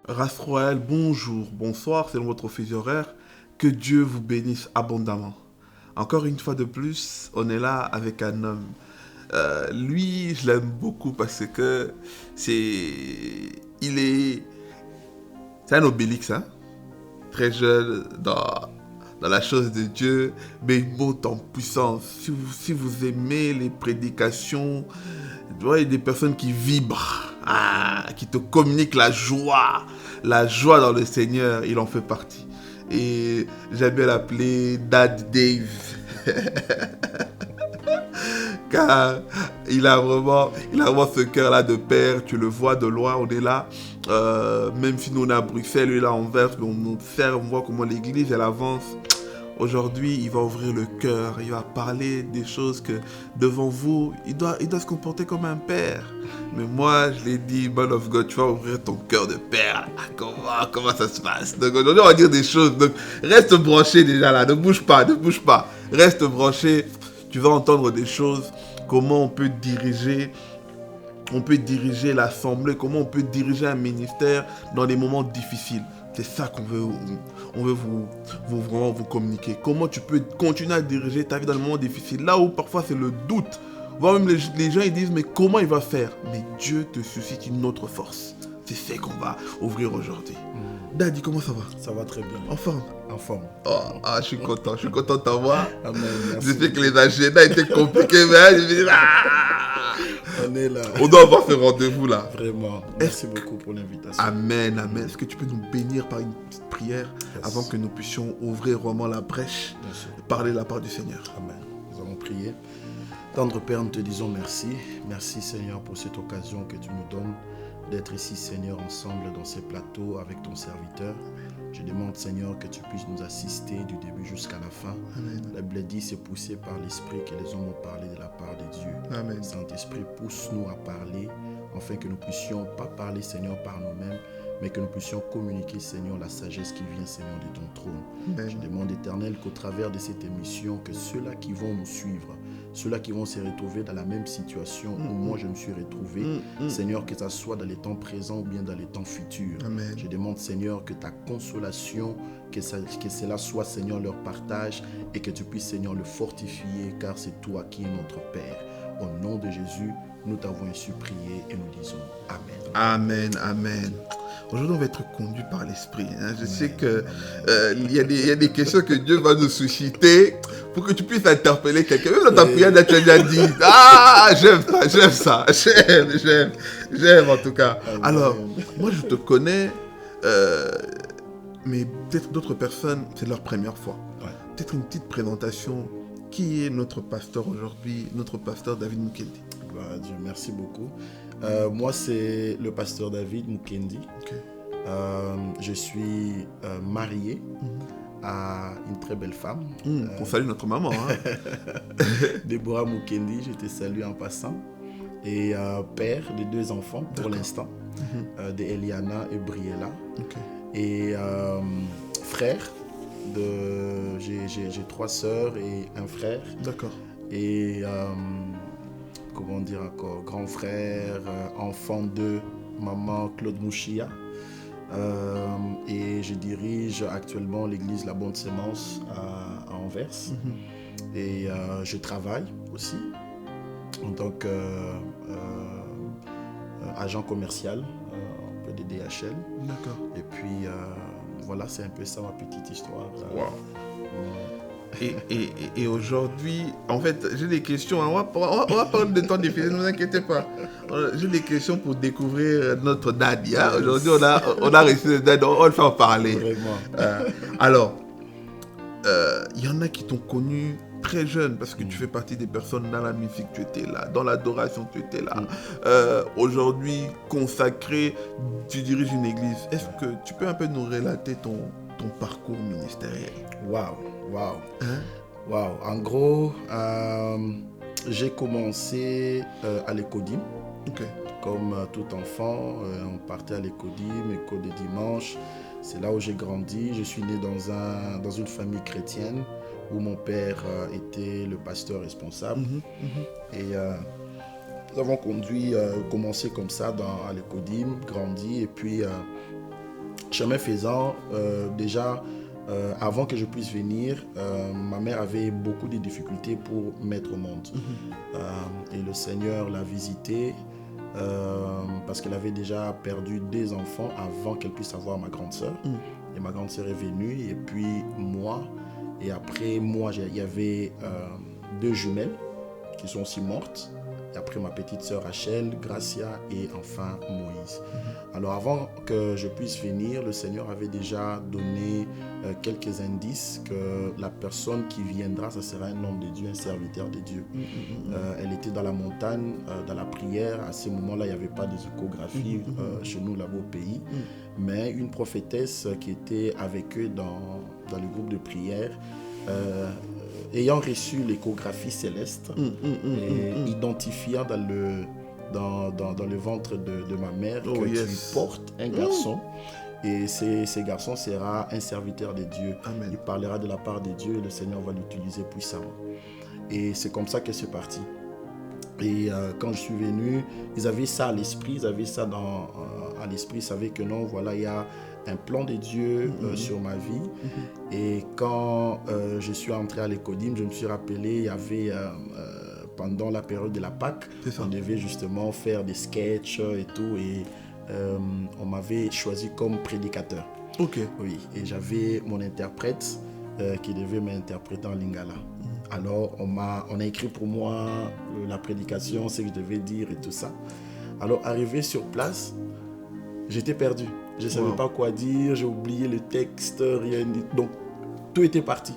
Race Royale, bonjour, bonsoir, selon votre fuseau horaire. Que Dieu vous bénisse abondamment. Encore une fois de plus, on est là avec un homme. Lui, je l'aime beaucoup parce que c'est. Il est. C'est un obélix, hein? Très jeune dans la chose de Dieu, mais il monte en puissance. Si vous aimez les prédications, tu vois, il y a des personnes qui vibrent, qui te communiquent la joie dans le Seigneur, il en fait partie. Et j'aime bien l'appeler Dad Dave, car il a vraiment ce cœur-là de père. Tu le vois de loin, on est là. Même si nous on est à Bruxelles, lui là en Anvers, mais on observe, on voit comment l'église elle avance. Aujourd'hui, il va ouvrir le cœur, il va parler des choses que devant vous, il doit se comporter comme un père. Mais moi, je l'ai dit, man of God, tu vas ouvrir ton cœur de père. Comment ça se passe? Donc aujourd'hui, on va dire des choses. Donc reste branché déjà là, ne bouge pas, ne bouge pas. Reste branché, tu vas entendre des choses. Comment on peut diriger l'assemblée, comment on peut diriger un ministère dans des moments difficiles. C'est ça qu'on veut, on veut vraiment vous communiquer. Comment tu peux continuer à diriger ta vie dans des moments difficiles. Là où parfois c'est le doute. Voire même les gens ils disent mais comment il va faire? Mais Dieu te suscite une autre force. C'est ça qu'on va ouvrir aujourd'hui. Daddy, comment ça va? Ça va très bien. En forme? En forme. Je suis content de t'avoir. Amen. Je sais que les agendas étaient compliqués, mais je me dis, on est là. On doit avoir ce rendez-vous là. Vraiment. Merci beaucoup pour l'invitation. Amen, amen. Est-ce que tu peux nous bénir par une petite prière avant que nous puissions ouvrir vraiment la brèche et parler la part du Seigneur? Amen. Nous allons prier. Tendre Père, nous te disons merci. Merci Seigneur pour cette occasion que tu nous donnes d'être ici Seigneur ensemble dans ces plateaux avec ton serviteur. Je demande Seigneur que tu puisses nous assister du début jusqu'à la fin. Amen. La Bible dit c'est poussé par l'Esprit que les hommes ont parlé de la part de Dieu. Amen. Saint-Esprit, pousse-nous à parler afin que nous puissions pas parler Seigneur par nous-mêmes, mais que nous puissions communiquer Seigneur la sagesse qui vient Seigneur de ton trône. Amen. Je demande Éternel qu'au travers de cette émission, que ceux-là qui vont nous suivre, ceux-là qui vont se retrouver dans la même situation où moi je me suis retrouvé, Seigneur, que ça soit dans les temps présents ou bien dans les temps futurs. Amen. Je demande Seigneur que ta consolation, que cela soit Seigneur leur partage et que tu puisses Seigneur le fortifier car c'est toi qui es notre Père. Au nom de Jésus, nous t'avons ainsi prié et nous disons Amen. Amen, amen. Aujourd'hui, on va être conduit par l'Esprit. Je sais que il y a des questions que Dieu va nous susciter pour que tu puisses interpeller quelqu'un. Même dans ta prière, tu as déjà dit, j'aime ça, j'aime en tout cas. Amen. Alors, moi je te connais, mais peut-être d'autres personnes, c'est leur première fois. Ouais. Peut-être une petite présentation. Qui est notre pasteur aujourd'hui, notre pasteur David Mukendi? Gloire à Dieu, merci beaucoup. Moi, c'est le pasteur David Mukendi. Okay. Je suis marié à une très belle femme. On salue notre maman. Déborah Mukendi, je te salue en passant. Et père de 2 enfants pour l'instant, de Eliana et Briella. Okay. Et frère, j'ai 3 sœurs et un frère. D'accord. Et comment dire encore, grand frère, enfant de maman Claude Mouchia. Et je dirige actuellement l'église La Bonne Sémence à Anvers. Et je travaille aussi en tant qu'agent commercial un peu de DHL. D'accord. Et puis voilà, c'est un peu ça ma petite histoire. Wow. Et aujourd'hui, en fait, j'ai des questions. On va parler de temps difficile, ne vous inquiétez pas. J'ai des questions pour découvrir notre dad. Aujourd'hui, on a reçu le dad, on va le faire parler. Vraiment. Alors, il y en a qui t'ont connu très jeune parce que tu fais partie des personnes dans la musique, tu étais là, dans l'adoration, tu étais là. Aujourd'hui, consacré, tu diriges une église. Est-ce que tu peux un peu nous relater ton parcours ministériel? Waouh. En gros, j'ai commencé à l'Ecodim. Okay. Comme tout enfant, on partait à l'Ecodim, école de dimanche. C'est là où j'ai grandi. Je suis né dans une famille chrétienne où mon père était le pasteur responsable. Et nous avons commencé comme ça à l'Ecodim, grandi. Et puis chemin faisant, déjà, avant que je puisse venir, ma mère avait beaucoup de difficultés pour mettre au monde. Et le Seigneur l'a visitée parce qu'elle avait déjà perdu 2 enfants avant qu'elle puisse avoir ma grande sœur. Et ma grande sœur est venue, et puis moi. Et après moi, il y avait 2 jumelles qui sont aussi mortes. Et après ma petite sœur Rachel, Gracia et enfin Moïse. Alors avant que je puisse venir, le Seigneur avait déjà donné quelques indices que la personne qui viendra, ça sera un homme de Dieu, un serviteur de Dieu. Elle était dans la montagne, dans la prière. À ce moment-là, il n'y avait pas d'échographie chez nous là-bas au pays. Mais une prophétesse qui était avec eux dans le groupe de prière, ayant reçu l'échographie céleste et identifiant dans le ventre de ma mère que tu portes un garçon, et ce garçon sera un serviteur de Dieu. Amen. Il parlera de la part de Dieu et le Seigneur va l'utiliser puissamment. Et c'est comme ça que c'est parti. Et quand je suis venu, ils avaient ça à l'esprit, ils avaient ça à l'esprit, ils savaient que non, voilà, il y a un plan de Dieu sur ma vie. Et quand je suis entré à l'Ecodim, je me suis rappelé, il y avait pendant la période de la Pâque, on devait justement faire des sketchs et tout, et on m'avait choisi comme prédicateur. Ok. Oui, et j'avais mon interprète qui devait m'interpréter en lingala. Alors on a écrit pour moi la prédication, ce que je devais dire et tout ça. Alors arrivé sur place, j'étais perdu. Je ne savais pas quoi dire, j'ai oublié le texte, rien dit. Donc, tout était parti.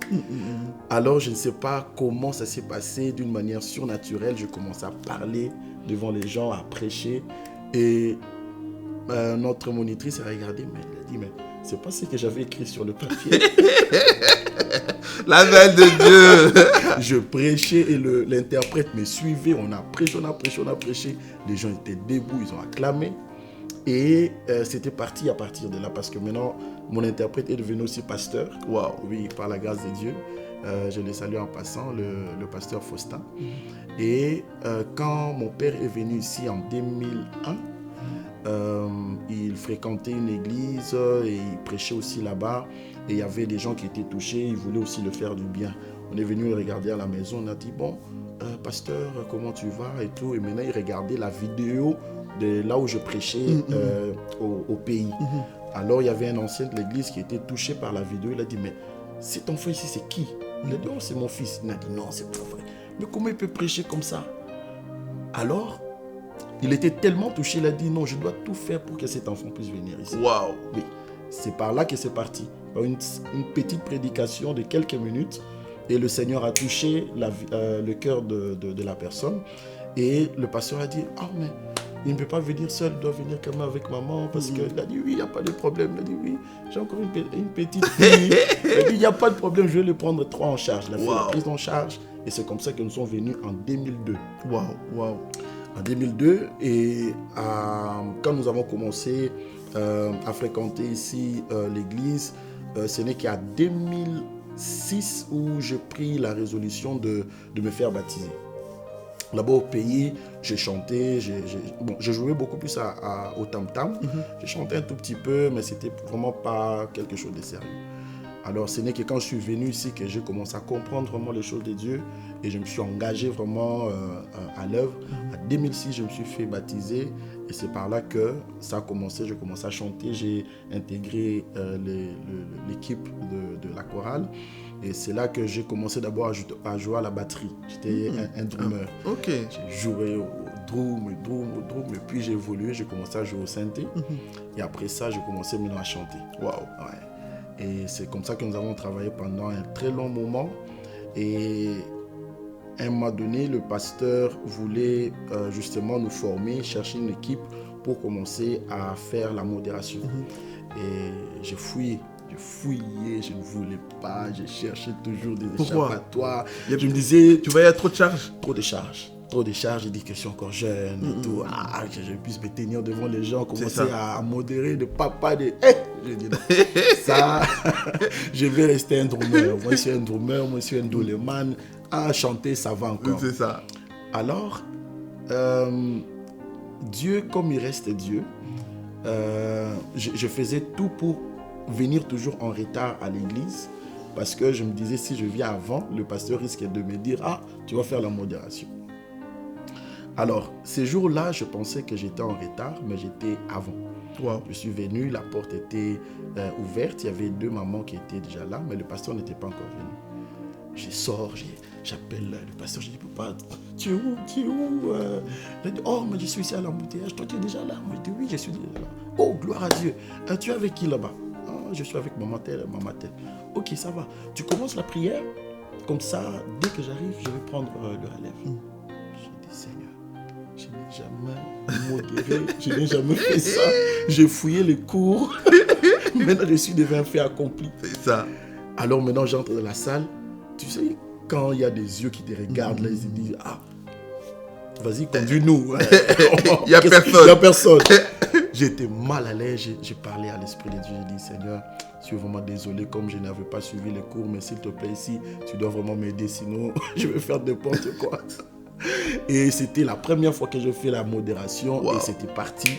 Alors, je ne sais pas comment ça s'est passé d'une manière surnaturelle. Je commence à parler devant les gens, à prêcher. Et notre monitrice a regardé, mais elle a dit, mais c'est pas ce que j'avais écrit sur le papier. La main de Dieu. Je prêchais et l'interprète me suivait. On a prêché. Les gens étaient debout, ils ont acclamé. Et c'était parti à partir de là, parce que maintenant, mon interprète est devenu aussi pasteur. Wow. Oui, par la grâce de Dieu. Je le salue en passant, le pasteur Faustin. Et quand mon père est venu ici en 2001, il fréquentait une église et il prêchait aussi là-bas. Et il y avait des gens qui étaient touchés, il voulait aussi le faire du bien. On est venu le regarder à la maison, on a dit, bon, pasteur, comment tu vas et tout. Et maintenant, il regardait la vidéo de là où je prêchais au pays. Alors, il y avait un ancien de l'église qui était touché par la vidéo. Il a dit, mais cet enfant ici, c'est qui? Il a dit, oh, c'est mon fils. Il a dit, non, c'est pas vrai. Mais comment il peut prêcher comme ça? Alors, il était tellement touché, il a dit, non, je dois tout faire pour que cet enfant puisse venir ici. Wow. Oui, c'est par là que c'est parti. Une petite prédication de quelques minutes. Et le Seigneur a touché le cœur de la personne. Et le pasteur a dit, ah, mais il ne peut pas venir seul, il doit venir quand même avec maman. Parce qu'il a dit, oui, il n'y a pas de problème. Il a dit, oui, j'ai encore une petite fille. Il a dit, il n'y a pas de problème, je vais le prendre 3 en charge. Il a fait la prise en charge. Et c'est comme ça que nous sommes venus en 2002. Wow. En 2002, et quand nous avons commencé à fréquenter ici l'église, ce n'est qu'à 2006 où j'ai pris la résolution de me faire baptiser. Là-bas au pays, j'ai chanté, je jouais beaucoup plus au tam-tam. J'ai chanté un tout petit peu, mais c'était vraiment pas quelque chose de sérieux. Alors, ce n'est que quand je suis venu ici que j'ai commencé à comprendre vraiment les choses de Dieu et je me suis engagé vraiment à l'œuvre. En 2006, je me suis fait baptiser et c'est par là que ça a commencé. J'ai commencé à chanter, j'ai intégré l'équipe de la chorale et c'est là que j'ai commencé d'abord à jouer à la batterie. J'étais un drummer. Ok. J'ai joué au drum, et puis j'ai évolué, j'ai commencé à jouer au synthé et après ça, j'ai commencé maintenant à chanter. Wow. Ouais. Et c'est comme ça que nous avons travaillé pendant un très long moment. Et à un moment donné, le pasteur voulait justement nous former, chercher une équipe pour commencer à faire la modération. Et j'ai fouillé, je ne voulais pas, j'ai cherché toujours des échappatoires. Je me disais, tu voyais, il y a trop de charges. Trop de charges, j'ai dit que je suis encore jeune et tout. Je puisse me tenir devant les gens, commencer à modérer de papa, je dis non, ça, je vais rester un drummer. Moi, je suis un drummer, moi, je suis un doléman. Chanter, ça va encore. C'est ça. Alors, Dieu, comme il reste Dieu, je faisais tout pour venir toujours en retard à l'église parce que je me disais, si je viens avant, le pasteur risque de me dire, ah, tu vas faire la modération. Alors, ces jours-là, je pensais que j'étais en retard, mais j'étais avant. Wow. Je suis venu, la porte était ouverte, il y avait 2 mamans qui étaient déjà là, mais le pasteur n'était pas encore venu. Je sors, j'appelle le pasteur, je dis, papa, tu es où? Il dit, oh, mais je suis ici à l'embouteillage, toi tu es déjà là? Moi je dis, oui, je suis déjà là. Oh, gloire à Dieu. Tu es avec qui là-bas? Oh, je suis avec maman telle. Ok, ça va. Tu commences la prière, comme ça, dès que j'arrive, je vais prendre le relève. Je dis, Seigneur, je n'ai jamais modéré, je n'ai jamais fait ça. J'ai fouillé les cours. Maintenant, je suis devenu un fait accompli. C'est ça. Alors maintenant, j'entre dans la salle. Tu sais, quand il y a des yeux qui te regardent, là, ils se disent, ah, vas-y, conduis-nous. Il n'y a personne. Il n'y a personne. J'étais mal à l'aise. J'ai parlé à l'Esprit de Dieu. J'ai dit, Seigneur, je suis vraiment désolé comme je n'avais pas suivi les cours, mais s'il te plaît, ici, tu dois vraiment m'aider, sinon je vais faire n'importe quoi. Et c'était la première fois que je fais la modération. Wow. Et c'était parti.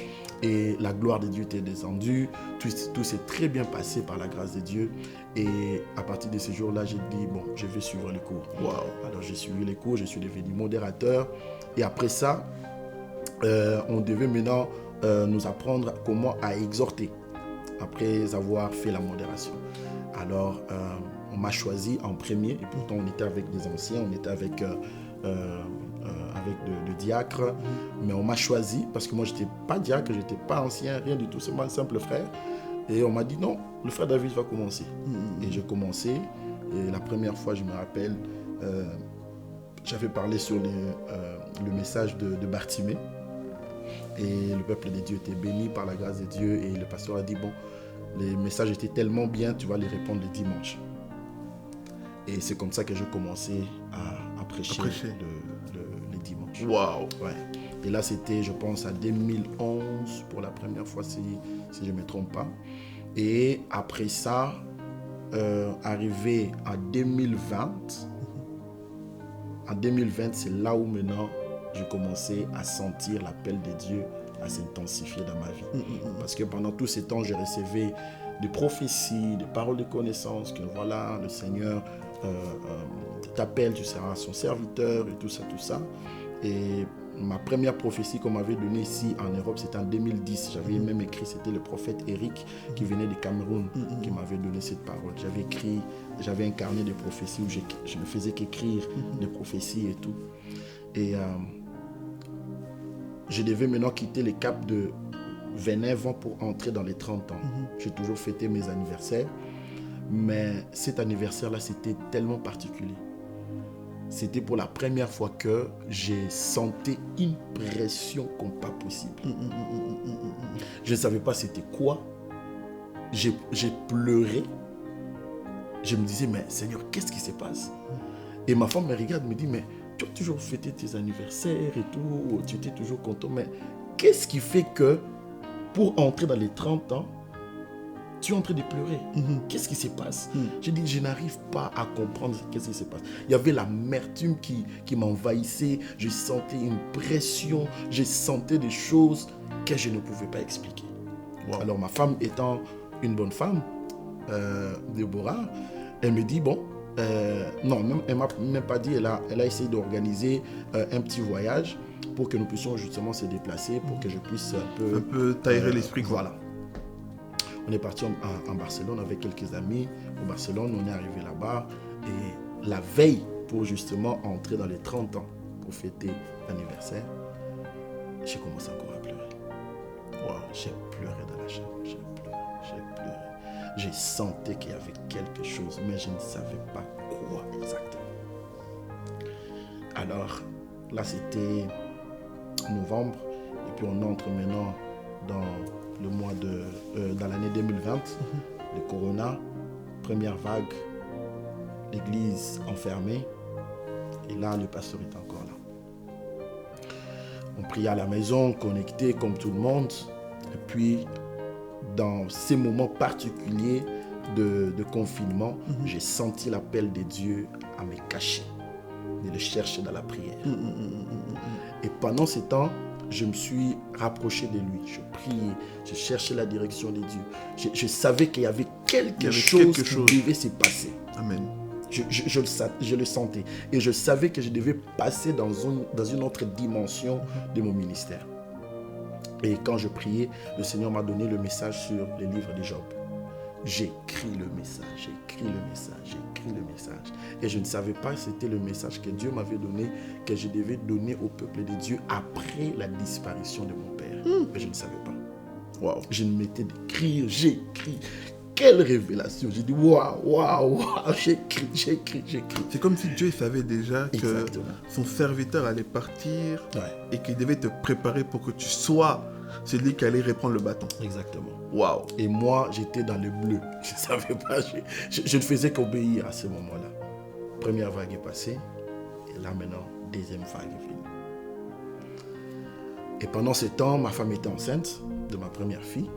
Et la gloire de Dieu était descendue. Tout s'est très bien passé par la grâce de Dieu. Et à partir de ce jour-là, j'ai dit, bon, je vais suivre les cours. Wow. Alors j'ai suivi les cours, je suis devenu modérateur. Et après ça, on devait maintenant nous apprendre comment à exhorter après avoir fait la modération. Alors, on m'a choisi en premier. Et pourtant, on était avec des anciens, on était avec de diacres, mais on m'a choisi parce que moi je n'étais pas diacre, je n'étais pas ancien, rien du tout, c'est moi un simple frère. Et on m'a dit non, le frère David va commencer. Et j'ai commencé. Et la première fois, je me rappelle, j'avais parlé sur le message de Bartimée. Et le peuple de Dieu était béni par la grâce de Dieu. Et le pasteur a dit bon, les messages étaient tellement bien, tu vas les répondre le dimanche. Et c'est comme ça que j'ai commencé à prêcher le dimanche. Wow. Ouais. Et là, c'était, je pense, à 2011 pour la première fois, si je ne me trompe pas. Et après ça, arrivé à 2020, en 2020, c'est là où maintenant, j'ai commencé à sentir l'appel de Dieu à s'intensifier dans ma vie. Parce que pendant tous ces temps, je recevais des prophéties, des paroles de connaissance, que voilà, le Seigneur t'appelle, tu seras son serviteur et tout ça. Et ma première prophétie qu'on m'avait donnée ici en Europe, c'était en 2010. J'avais même écrit, c'était le prophète Eric qui venait du Cameroun qui m'avait donné cette parole. J'avais un carnet de prophéties où je ne faisais qu'écrire des prophéties et tout. Et je devais maintenant quitter le cap de 29 ans pour entrer dans les 30 ans. J'ai toujours fêté mes anniversaires, mais cet anniversaire-là, c'était tellement particulier. C'était pour la première fois que j'ai senti une pression comme pas possible. Je ne savais pas c'était quoi. J'ai pleuré. Je me disais, mais Seigneur, qu'est-ce qui se passe? Et ma femme me regarde, me dit, mais tu as toujours fêté tes anniversaires et tout, tu étais toujours content, mais qu'est-ce qui fait que pour entrer dans les 30 ans, tu es en train de pleurer? Qu'est-ce qui se passe? J'ai dit, je n'arrive pas à comprendre qu'est-ce qui se passe. Il y avait l'amertume qui m'envahissait, je sentais une pression, je sentais des choses que je ne pouvais pas expliquer. Wow. Alors ma femme étant une bonne femme, Déborah, elle me dit, bon, non, elle ne m'a même pas dit, elle a essayé d'organiser un petit voyage pour que nous puissions justement se déplacer, pour que je puisse un peu t'aérer l'esprit. Voilà. On est parti en Barcelone avec quelques amis. Au Barcelone, on est arrivé là-bas. Et la veille, pour justement entrer dans les 30 ans, pour fêter l'anniversaire, j'ai commencé encore à pleurer. Wow. J'ai pleuré dans la chambre. J'ai pleuré. J'ai senti qu'il y avait quelque chose, mais je ne savais pas quoi exactement. Alors, là, c'était novembre. Et puis, on entre maintenant dans le mois dans l'année 2020, le corona, première vague, l'église enfermée, et là le pasteur est encore là. On priait à la maison, connecté comme tout le monde, et puis dans ces moments particuliers de confinement, j'ai senti l'appel de Dieu à me cacher, de le chercher dans la prière. Et pendant ce temps, je me suis rapproché de lui. Je priais, je cherchais la direction de Dieu. Je savais qu'il y avait quelque chose qui devait se passer. Amen. Je le sentais. Et je savais que je devais passer dans une autre dimension de mon ministère. Et quand je priais, le Seigneur m'a donné le message sur le livre de Job. J'écris le message. Et je ne savais pas que c'était le message que Dieu m'avait donné, que je devais donner au peuple de Dieu après la disparition de mon père. Mais je ne savais pas. Wow. Je me mettais d'écrire, j'écris. Quelle révélation! J'ai dit waouh, j'écris. C'est comme si Dieu savait déjà que son serviteur allait partir et qu'il devait te préparer pour que tu sois celui qui allait reprendre le bâton. Exactement. Waouh! Et moi, j'étais dans le bleu. Je ne savais pas. Je ne faisais qu'obéir à ce moment-là. Première vague est passée. Et là, maintenant, deuxième vague est venue. Et pendant ce temps, ma femme était enceinte de ma première fille.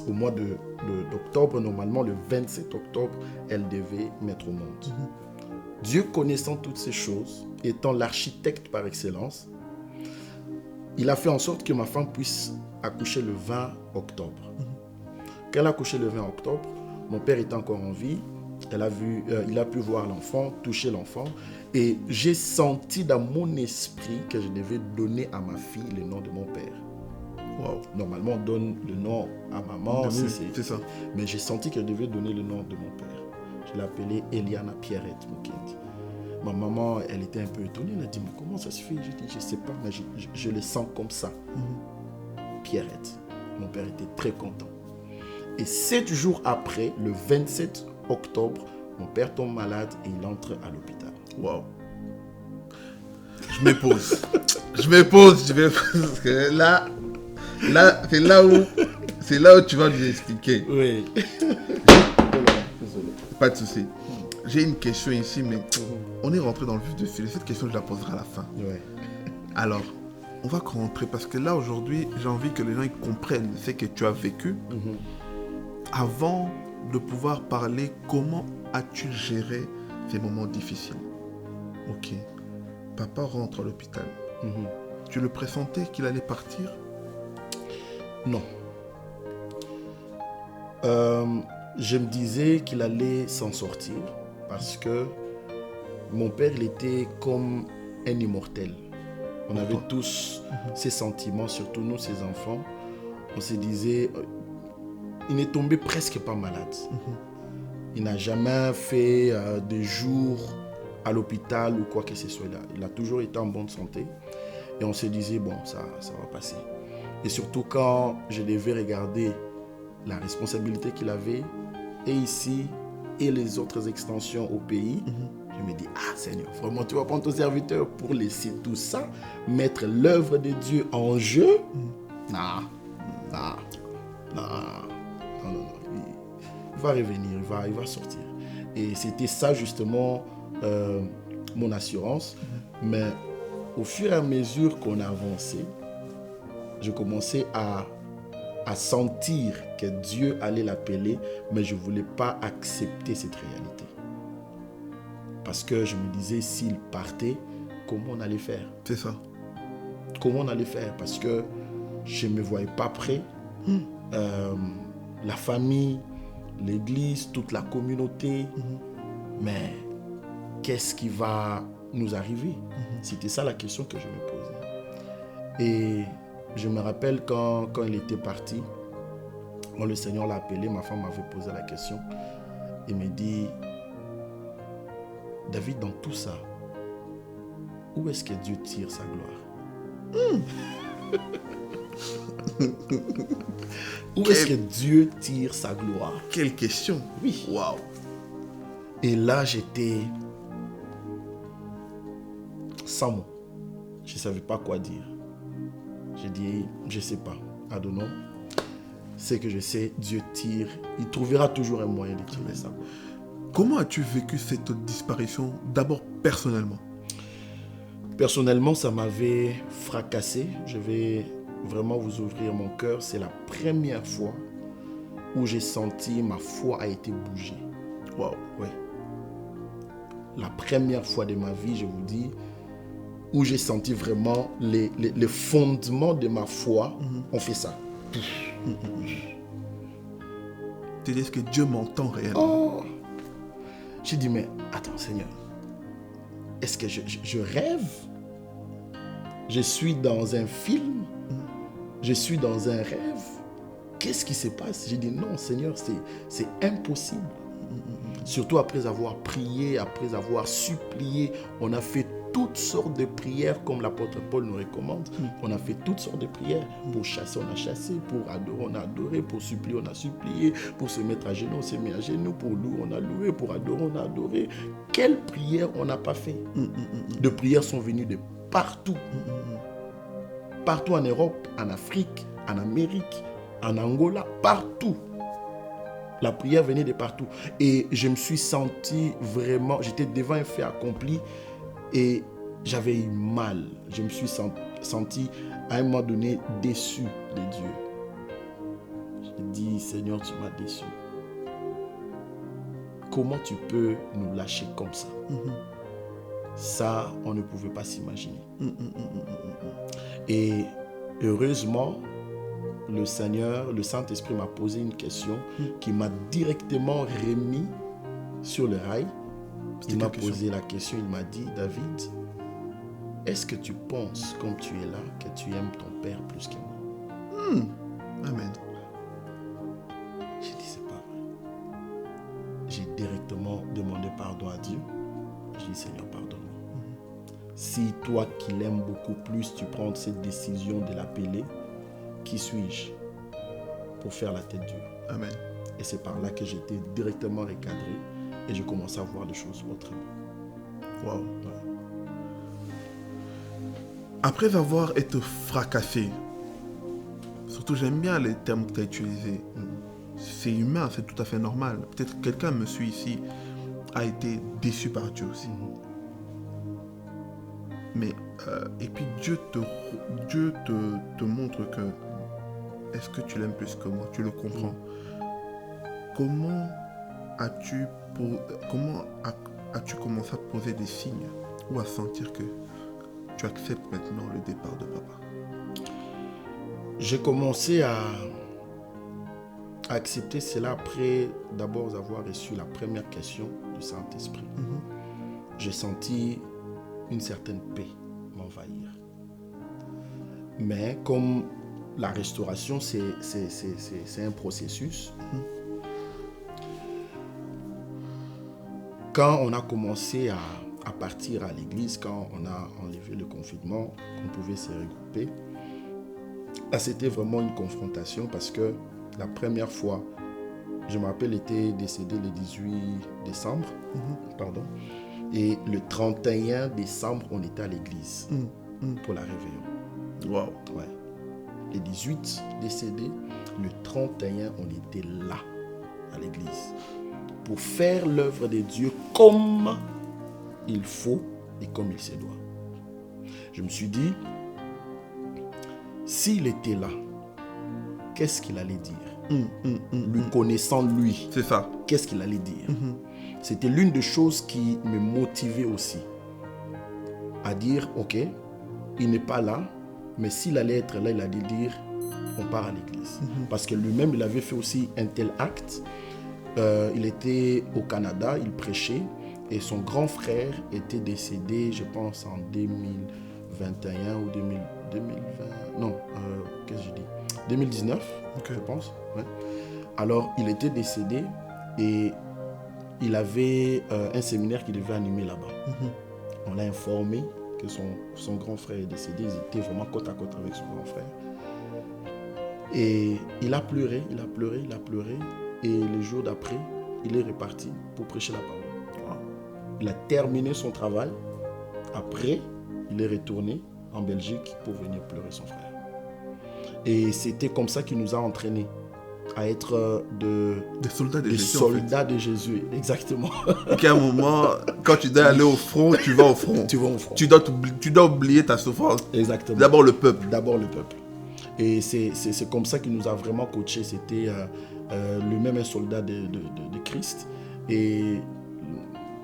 Au mois d'octobre, normalement, le 27 octobre, elle devait mettre au monde. Dieu connaissant toutes ces choses, étant l'architecte par excellence, il a fait en sorte que ma femme puisse accoucher le 20 octobre. Quand elle a accouché le 20 octobre, mon père était encore en vie. Il a pu voir l'enfant, toucher l'enfant. Et j'ai senti dans mon esprit que je devais donner à ma fille le nom de mon père. Wow. Normalement, on donne le nom à maman. C'est ça. Mais j'ai senti que je devais donner le nom de mon père. Je l'ai appelée Eliana Pierrette Mukendi. Ma maman, elle était un peu étonnée. Elle a dit, mais comment ça se fait? Je dis, je ne sais pas, mais je le sens comme ça. Pierrette. Mon père était très content. Et 7 jours après, le 27 octobre, mon père tombe malade et il entre à l'hôpital. Wow. Je me pose. Parce que là, c'est là où tu vas nous expliquer. Oui. Désolé. Pas de souci. J'ai une question ici, mais on est rentré dans le vif du sujet. Cette question, je la poserai à la fin. Ouais. Alors, on va rentrer parce que là, aujourd'hui, j'ai envie que les gens ils comprennent ce que tu as vécu. Avant de pouvoir parler, comment as-tu géré ces moments difficiles? Ok. Papa rentre à l'hôpital. Tu le pressentais qu'il allait partir? Non. Je me disais qu'il allait s'en sortir parce que mon père, il était comme un immortel. On avait tous ces sentiments, surtout nous, ces enfants. On se disait, il n'est tombé presque pas malade. Il n'a jamais fait des jours à l'hôpital ou quoi que ce soit là. Il a toujours été en bonne santé. Et on se disait, bon, ça va passer. Et surtout quand je devais regarder la responsabilité qu'il avait, et ici, et les autres extensions au pays, je me dis, ah Seigneur, vraiment tu vas prendre ton serviteur pour laisser tout ça, mettre l'œuvre de Dieu en jeu? Non. Il va revenir, il va sortir. Et c'était ça justement mon assurance. Mais au fur et à mesure qu'on avançait, je commençais à sentir que Dieu allait l'appeler, mais je ne voulais pas accepter cette réalité. Parce que je me disais, s'il partait, comment on allait faire? C'est ça. Comment on allait faire? Parce que je ne me voyais pas prêt. La famille, l'église, toute la communauté. Mais qu'est-ce qui va nous arriver? C'était ça la question que je me posais. Et je me rappelle quand il était parti, quand le Seigneur l'a appelé, ma femme m'avait posé la question. Il me dit, David, dans tout ça, où est-ce que Dieu tire sa gloire? Où est-ce que Dieu tire sa gloire? Quelle question! Oui. Waouh! Et là, j'étais sans mots. Je ne savais pas quoi dire. J'ai dit, je ne sais pas. I don't know. C'est que je sais, Dieu tire. Il trouvera toujours un moyen de tirer sa gloire. Comment as-tu vécu cette disparition, d'abord personnellement? Personnellement, ça m'avait fracassé. Je vais vraiment vous ouvrir mon cœur. C'est la première fois où j'ai senti ma foi a été bougée. Waouh! Oui. La première fois de ma vie, je vous dis, où j'ai senti vraiment les fondements de ma foi ont fait ça. Tu dis que Dieu m'entend réellement. Oh. J'ai dit, mais attends Seigneur, est-ce que je rêve? Je suis dans un film? Je suis dans un rêve? Qu'est-ce qui se passe? J'ai dit, non Seigneur, c'est impossible. Surtout après avoir prié, après avoir supplié, on a fait toutes sortes de prières comme l'apôtre Paul nous recommande. On a fait toutes sortes de prières. Pour chasser, on a chassé. Pour adorer, on a adoré. Pour supplier, on a supplié. Pour se mettre à genoux, on s'est mis à genoux. Pour louer, on a loué. Pour adorer, on a adoré. Quelle prière on n'a pas fait? De prières sont venues de partout. Partout en Europe, en Afrique, en Amérique, en Angola, partout. La prière venait de partout. Et je me suis senti vraiment, j'étais devant un fait accompli et j'avais eu mal. Je me suis senti à un moment donné déçu de Dieu. J'ai dit, Seigneur, tu m'as déçu. Comment tu peux nous lâcher comme ça? Ça, on ne pouvait pas s'imaginer. Et heureusement, le Seigneur, le Saint-Esprit m'a posé une question qui m'a directement remis sur le rail. Il m'a posé la question, il m'a dit, David, est-ce que tu penses, comme tu es là, que tu aimes ton Père plus que moi? Amen. J'ai dit, c'est pas vrai. J'ai directement demandé pardon à Dieu. J'ai dit, Seigneur, pardonne-moi. Si toi qui l'aimes beaucoup plus, tu prends cette décision de l'appeler, qui suis-je pour faire la tête dure? Amen. Et c'est par là que j'étais directement recadré et je commençais à voir les choses autrement. Wow. Après avoir été fracassé, surtout j'aime bien les termes que tu as utilisés, c'est humain, c'est tout à fait normal. Peut-être que quelqu'un me suit ici, a été déçu par Dieu aussi. Mais, et puis Dieu te montre que est-ce que tu l'aimes plus que moi? Tu le comprends. Comment as-tu commencé à poser des signes ou à sentir que tu acceptes maintenant le départ de papa? J'ai commencé à accepter cela après d'abord avoir reçu la première question du Saint-Esprit. J'ai senti une certaine paix m'envahir. Mais comme la restauration, c'est un processus. Quand on a commencé à partir à l'église, quand on a enlevé le confinement, qu'on pouvait se regrouper, là, c'était vraiment une confrontation parce que la première fois, je me rappelle, était décédé le 18 décembre, et le 31 décembre, on était à l'église pour la réveillon. Wow. Ouais. Le 18 décédé, le 31, on était là, à l'église, pour faire l'œuvre de Dieu comme il faut et comme il se doit. Je me suis dit, s'il était là, qu'est-ce qu'il allait dire? Lui connaissant lui, c'est ça. Qu'est-ce qu'il allait dire? C'était l'une des choses qui me motivait aussi à dire, ok, il n'est pas là, mais s'il allait être là, il allait dire, on part à l'église. Parce que lui-même, il avait fait aussi un tel acte. Il était au Canada, il prêchait, et son grand frère était décédé, je pense, en 2021 ou 2020. Non, qu'est-ce que je dis? 2019, je pense. Ouais. Alors, il était décédé et il avait un séminaire qu'il devait animer là-bas. On l'a informé que son grand frère est décédé. Ils étaient vraiment côte à côte avec son grand frère. Et il a pleuré, il a pleuré, il a pleuré. Et le jour d'après, il est reparti pour prêcher la parole. Wow. Il a terminé son travail. Après, il est retourné en Belgique pour venir pleurer son frère. Et c'était comme ça qu'il nous a entraînés à être des soldats de des Jésus. Soldats de Jésus, exactement. Et qu'à un moment, quand tu dois aller au front, tu vas au front. Tu vas au front. Tu dois oublier ta souffrance. Exactement. D'abord le peuple. D'abord le peuple. Et c'est comme ça qu'il nous a vraiment coachés. C'était lui-même un soldat de Christ. Et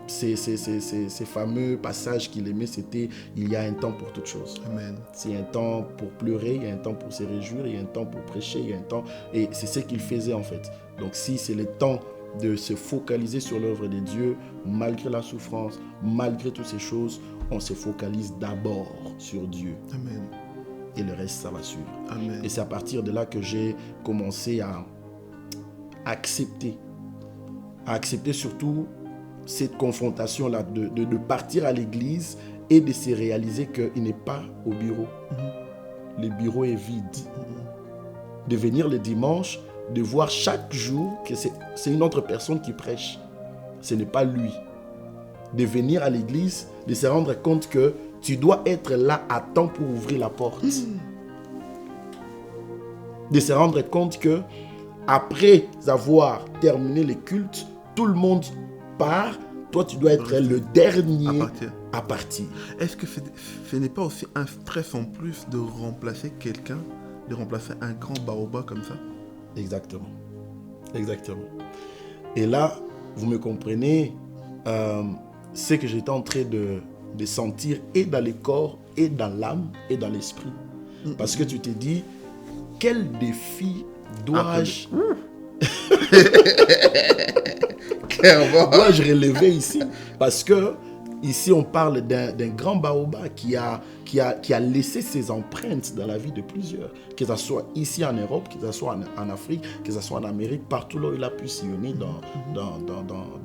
ces fameux passages qu'il aimait, c'était « il y a un temps pour toute chose ». Amen. Il y a un temps pour pleurer, il y a un temps pour se réjouir, il y a un temps pour prêcher, il y a un temps... Et c'est ce qu'il faisait en fait. Donc si c'est le temps de se focaliser sur l'œuvre de Dieu, malgré la souffrance, malgré toutes ces choses, on se focalise d'abord sur Dieu. Amen. Et le reste, ça va suivre. Amen. Et c'est à partir de là que j'ai commencé à accepter surtout cette confrontation-là, de partir à l'église et de se réaliser qu'il n'est pas au bureau. Le bureau est vide. De venir le dimanche, de voir chaque jour que c'est une autre personne qui prêche. Ce n'est pas lui. De venir à l'église, de se rendre compte que tu dois être là à temps pour ouvrir la porte. De se rendre compte que après avoir terminé les cultes, tout le monde part. Toi, tu dois être le dernier à partir. Est-ce que ce n'est pas aussi un stress en plus de remplacer quelqu'un, de remplacer un grand baobab comme ça? Exactement. Exactement. Et là, vous me comprenez, c'est que j'étais en train de sentir et dans le corps, et dans l'âme, et dans l'esprit. Parce que tu te dis, quel défi dois-je relever ici? Parce que ici, on parle d'un grand baobab qui a laissé ses empreintes dans la vie de plusieurs. Que ce soit ici en Europe, que ce soit en Afrique, que ce soit en Amérique, partout là où il a pu sillonner dans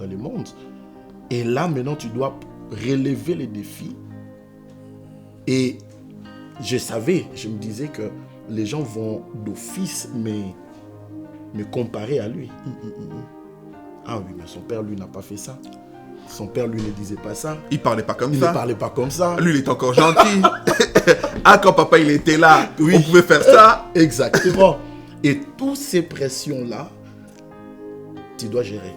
le monde. Et là, maintenant, tu dois relever les défis. Et je me disais que les gens vont d'office me comparer à lui. Ah oui, mais son père, lui, n'a pas fait ça. Son père, lui, ne disait pas ça. Il parlait pas comme ça. Il ne parlait pas comme ça. Lui, il est encore gentil. Ah, quand papa, il était là, oui, on pouvait faire ça. Exactement. Et toutes ces pressions-là, tu dois gérer.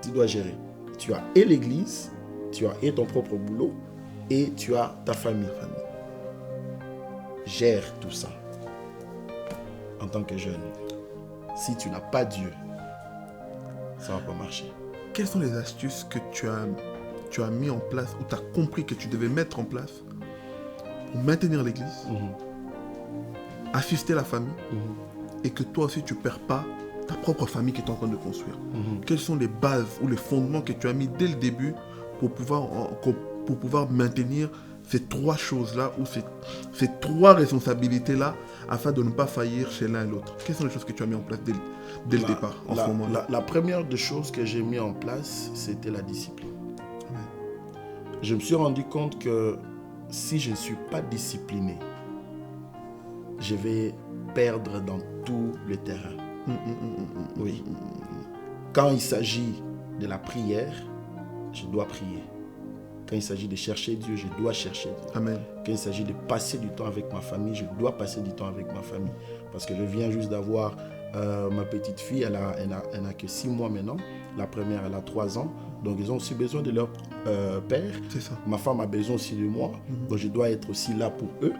Tu dois gérer. Tu as et l'église, tu as et ton propre boulot, et tu as ta famille. Gère tout ça. En tant que jeune, si tu n'as pas Dieu, ça ne va pas marcher. Quelles sont les astuces que tu as mis en place ou tu as compris que tu devais mettre en place pour maintenir l'église, assister la famille et que toi aussi tu ne perds pas ta propre famille qui est en train de construire? Quelles sont les bases ou les fondements que tu as mis dès le début pour pouvoir maintenir ces trois choses-là ou ces trois responsabilités-là afin de ne pas faillir chez l'un et l'autre? Quelles sont les choses que tu as mis en place dès le départ en ce moment-là? La première des choses que j'ai mis en place, c'était la discipline. Je me suis rendu compte que si je ne suis pas discipliné, je vais perdre dans tout le terrain. Oui. Quand il s'agit de la prière, je dois prier. Quand il s'agit de chercher Dieu, je dois chercher Dieu. Amen. Quand il s'agit de passer du temps avec ma famille, je dois passer du temps avec ma famille. Parce que je viens juste d'avoir ma petite fille, elle n'a que 6 mois maintenant. La première, elle a 3 ans. Donc, ils ont aussi besoin de leur père. C'est ça. Ma femme a besoin aussi de moi. Donc, je dois être aussi là pour eux.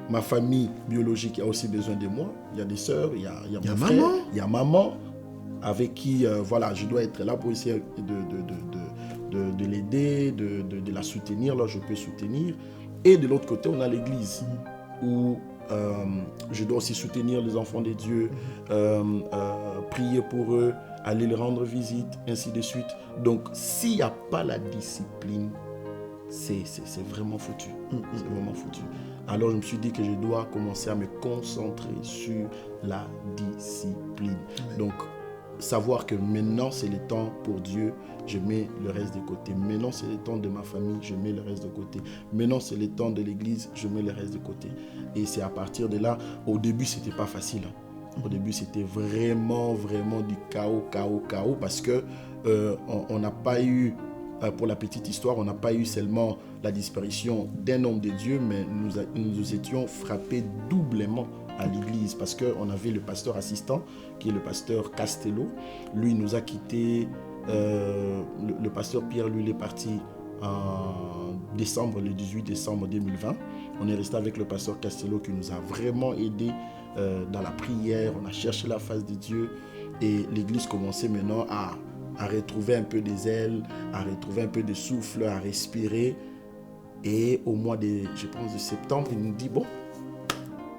Ma famille biologique a aussi besoin de moi. Il y a des sœurs, il y a mon frère, il y a maman, avec qui, je dois être là pour essayer de l'aider, de la soutenir. Là, je peux soutenir. Et de l'autre côté, on a l'église où je dois aussi soutenir les enfants de Dieu, prier pour eux, aller leur rendre visite, ainsi de suite. Donc, s'il n'y a pas la discipline, c'est vraiment foutu. C'est vraiment foutu. Alors, je me suis dit que je dois commencer à me concentrer sur la discipline. Donc, savoir que maintenant, c'est le temps pour Dieu, je mets le reste de côté. Maintenant, c'est le temps de ma famille, je mets le reste de côté. Maintenant, c'est le temps de l'église, je mets le reste de côté. Et c'est à partir de là, au début, c'était pas facile. Au début, c'était vraiment du chaos, parce que on n'a pas eu, pour la petite histoire, on n'a pas eu seulement la disparition d'un homme de Dieu, mais nous étions frappés doublement à l'église, parce qu'on avait le pasteur assistant, qui est le pasteur Castello. Lui, nous a quittés. Le pasteur Pierre, lui, il est parti en décembre, le 18 décembre 2020. On est resté avec le pasteur Castello qui nous a vraiment aidés dans la prière. On a cherché la face de Dieu et l'église commençait maintenant à à retrouver un peu des ailes, à retrouver un peu de souffle, à respirer. Et au mois de, je pense, de septembre, il nous dit, bon,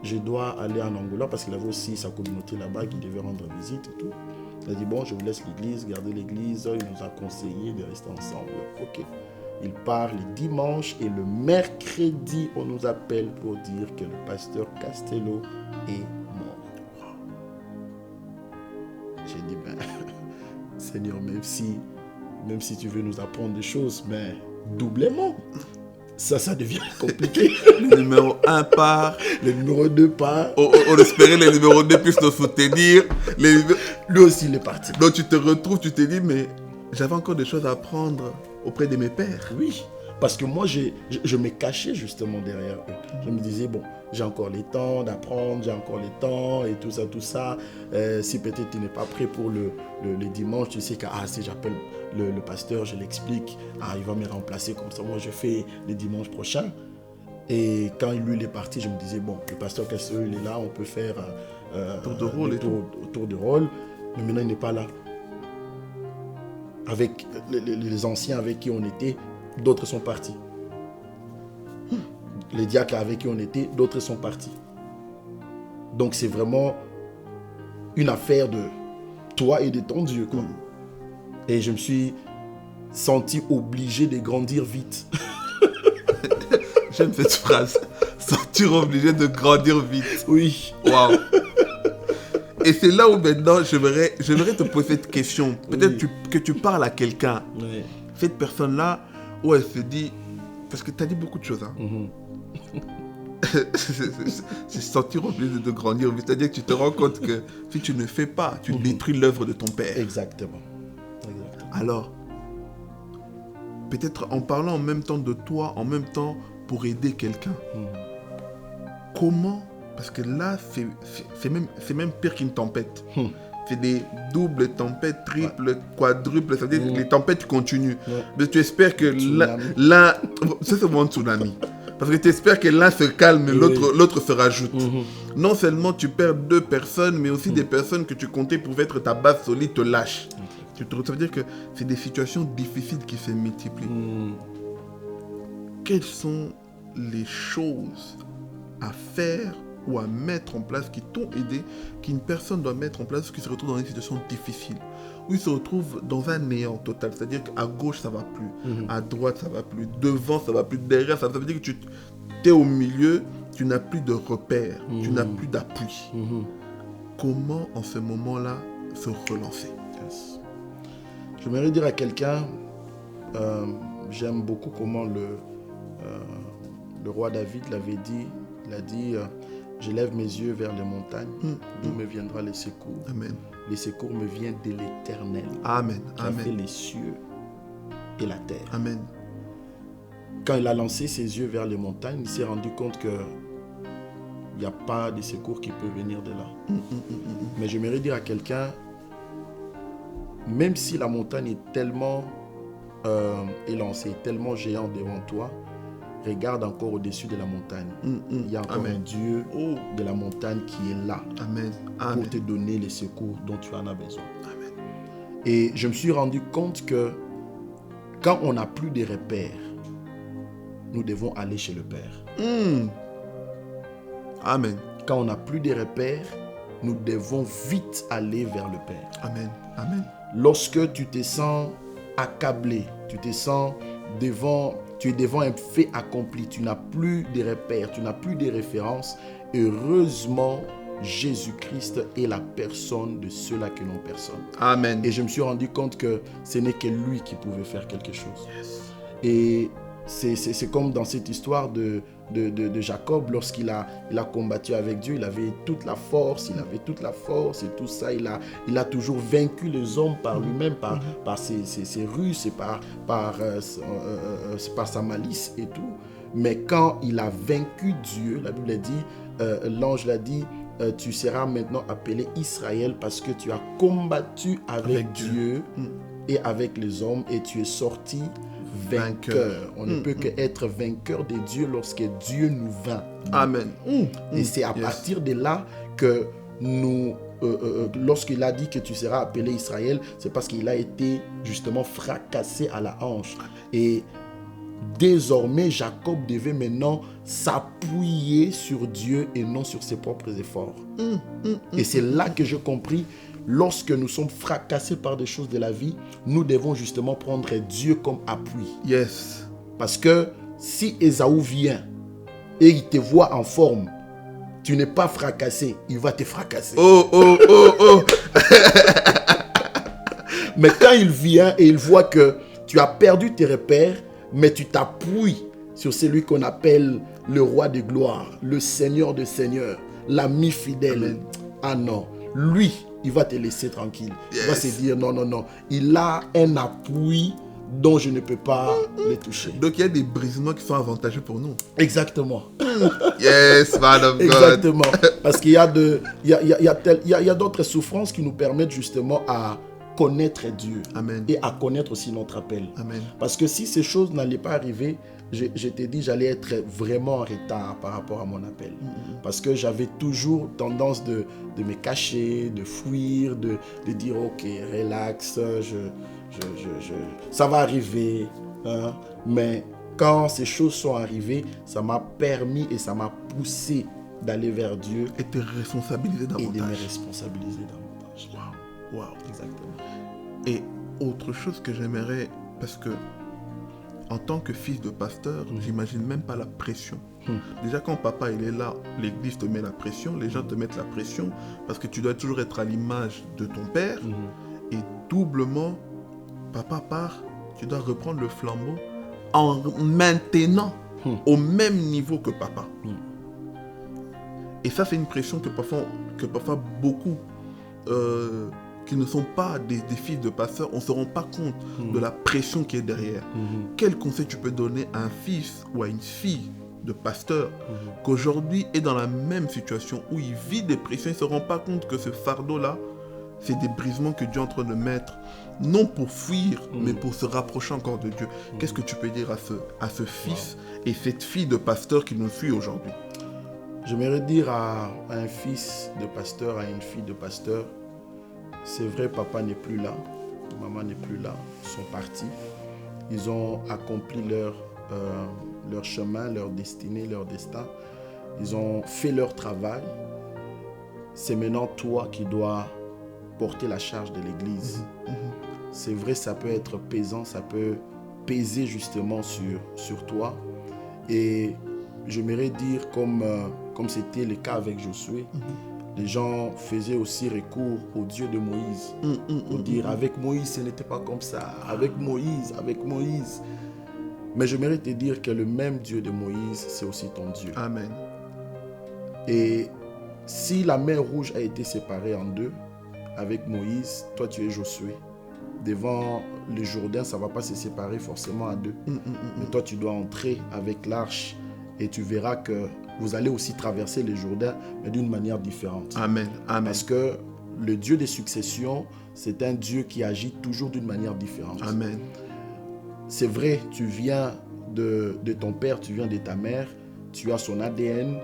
je dois aller en Angola parce qu'il avait aussi sa communauté là-bas qui devait rendre visite et tout. Il a dit, bon, je vous laisse l'église, gardez l'église. Il nous a conseillé de rester ensemble. Ok. Il part le dimanche et le mercredi, on nous appelle pour dire que le pasteur Castello est mort. J'ai dit, ben, Seigneur, même si tu veux nous apprendre des choses, mais doublement. Ça devient compliqué. Le numéro 1 part. Le numéro 2 part. On espérait les numéros 2 puissent nous soutenir. Lui aussi, il est parti. Donc tu te retrouves, tu te dis, mais j'avais encore des choses à apprendre auprès de mes pères. Oui, parce que moi, je me cachais justement derrière eux. Je me disais, bon, j'ai encore le temps d'apprendre, j'ai encore le temps et tout ça. Si peut-être tu n'es pas prêt pour le dimanche, tu sais que si j'appelle le pasteur, je l'explique, il va me remplacer comme ça. Moi, je fais le dimanche prochain. Et quand lui il est parti, je me disais, bon, le pasteur Castello, il est là, on peut faire tour de rôle tour de rôle. Mais maintenant, il n'est pas là. Avec les anciens avec qui on était, d'autres sont partis. Les diacres avec qui on était, d'autres sont partis. Donc c'est vraiment une affaire de toi et de ton Dieu, quoi. Et je me suis senti obligé de grandir vite. J'aime cette phrase. Sentir obligé de grandir vite. Oui. Waouh. Et c'est là où maintenant, j'aimerais te poser cette question. Peut-être que tu parles à quelqu'un. Oui. Cette personne-là, où elle se dit... Parce que tu as dit beaucoup de choses. Hein. C'est sentir obligé de grandir. C'est-à-dire que tu te rends compte que si tu ne fais pas, tu détruis l'œuvre de ton père. Exactement. Alors, peut-être en parlant en même temps de toi, en même temps pour aider quelqu'un. Comment... Parce que là, c'est même pire qu'une tempête. C'est des doubles tempêtes, triples, quadruples. Ça veut dire que les tempêtes continuent. Mais tu espères que l'un... Ça, c'est mon tsunami. Parce que tu espères que l'un se calme et l'autre se rajoute. Non seulement tu perds 2 personnes, mais aussi des personnes que tu comptais pour être ta base solide te lâchent. Ça veut dire que c'est des situations difficiles qui se multiplient. Quelles sont les choses à faire ou à mettre en place, qui t'ont aidé, qu'une personne doit mettre en place, qui se retrouve dans une situation difficile, où il se retrouve dans un néant total, c'est-à-dire qu'à gauche ça va plus, à droite ça va plus, devant ça va plus, derrière ça veut dire que tu es au milieu, tu n'as plus de repères, tu n'as plus d'appui. Comment en ce moment-là se relancer? J'aimerais dire à quelqu'un, j'aime beaucoup comment le roi David l'avait dit, il a dit je lève mes yeux vers les montagnes, d'où me viendra les secours. Amen. Les secours me viennent de l'Éternel. Amen. Qui a fait les cieux et la terre. Amen. Quand il a lancé ses yeux vers les montagnes, il s'est rendu compte qu'il n'y a pas de secours qui peut venir de là. Mais j'aimerais dire à quelqu'un, même si la montagne est tellement élancée, tellement géante devant toi, regarde encore au-dessus de la montagne. Il y a encore un Dieu de la montagne qui est là pour te donner les secours dont tu en as besoin. Amen. Et je me suis rendu compte que quand on n'a plus de repères, nous devons aller chez le Père. Amen. Quand on n'a plus de repères, nous devons vite aller vers le Père. Amen. Amen. Lorsque tu te sens accablé, tu te sens tu es devant un fait accompli, tu n'as plus de repères, tu n'as plus de références. Heureusement, Jésus-Christ est la personne de ceux-là qui n'ont personne. Amen. Et je me suis rendu compte que ce n'est que lui qui pouvait faire quelque chose. Et c'est comme dans cette histoire de Jacob, lorsqu'il a combattu avec Dieu, il avait toute la force, et tout ça, il a toujours vaincu les hommes par lui-même, par ses ruses et par sa malice et tout. Mais quand il a vaincu Dieu, la Bible dit, l'ange l'a dit, tu seras maintenant appelé Israël parce que tu as combattu avec Dieu et avec les hommes et tu es sorti vainqueur. On ne peut qu'être vainqueur de Dieu lorsque Dieu nous vainc. Amen. Et c'est à partir de là que nous lorsqu'il a dit que tu seras appelé Israël, c'est parce qu'il a été justement fracassé à la hanche. Et désormais, Jacob devait maintenant s'appuyer sur Dieu et non sur ses propres efforts. Et c'est là que j'ai compris, lorsque nous sommes fracassés par des choses de la vie, nous devons justement prendre Dieu comme appui. Yes. Parce que si Ésaü vient et il te voit en forme, tu n'es pas fracassé, il va te fracasser. Oh. Mais quand il vient et il voit que tu as perdu tes repères, mais tu t'appuies sur celui qu'on appelle le roi de gloire, le Seigneur de seigneurs, l'ami fidèle. Amen. Ah non, lui, il va te laisser tranquille. Yes. Il va se dire non. Il a un appui dont je ne peux pas le toucher. Donc il y a des brisements qui sont avantageux pour nous. Exactement. Yes, man of God. Exactement. Parce qu'il y a d'autres souffrances qui nous permettent justement à connaître Dieu. Amen. Et à connaître aussi notre appel. Amen. Parce que si ces choses n'allaient pas arriver, je t'ai dit, j'allais être vraiment en retard par rapport à mon appel. Parce que j'avais toujours tendance de me cacher, de fuir, de dire ok, relax, ça va arriver. Hein. Mais quand ces choses sont arrivées, ça m'a permis et ça m'a poussé d'aller vers Dieu Et te responsabiliser et de me davantage. responsabiliser davantage. Wow. Exactement. Et autre chose que j'aimerais, parce que en tant que fils de pasteur, j'imagine même pas la pression. Déjà quand papa il est là, l'église te met la pression, les gens te mettent la pression, parce que tu dois toujours être à l'image de ton père. Et doublement, papa part, tu dois reprendre le flambeau en maintenant au même niveau que papa. Et ça, c'est une pression que parfois beaucoup qui ne sont pas des fils de pasteurs, on ne se rend pas compte de la pression qui est derrière. Quel conseil tu peux donner à un fils ou à une fille de pasteur qu'aujourd'hui est dans la même situation où il vit des pressions, il ne se rend pas compte que ce fardeau-là, c'est des brisements que Dieu est en train de mettre, non pour fuir, mais pour se rapprocher encore de Dieu. Qu'est-ce que tu peux dire à ce fils et cette fille de pasteur qui nous suit aujourd'hui? J'aimerais dire à un fils de pasteur, à une fille de pasteur, c'est vrai, papa n'est plus là, maman n'est plus là, ils sont partis. Ils ont accompli leur chemin, leur destinée, leur destin. Ils ont fait leur travail. C'est maintenant toi qui dois porter la charge de l'église. C'est vrai, ça peut être pesant, ça peut peser justement sur toi. Et j'aimerais dire, comme c'était le cas avec Josué, les gens faisaient aussi recours au Dieu de Moïse. Pour dire, avec Moïse, ce n'était pas comme ça. Avec Moïse. Mais j'aimerais te dire que le même Dieu de Moïse, c'est aussi ton Dieu. Amen. Et si la mer Rouge a été séparée en deux, avec Moïse, toi tu es Josué. Devant le Jourdain, ça ne va pas se séparer forcément à deux. Mais toi tu dois entrer avec l'arche et tu verras que vous allez aussi traverser le Jourdain, mais d'une manière différente. Amen. Amen. Parce que le Dieu des successions, c'est un Dieu qui agit toujours d'une manière différente. Amen. C'est vrai, tu viens de ton père, tu viens de ta mère, tu as son ADN,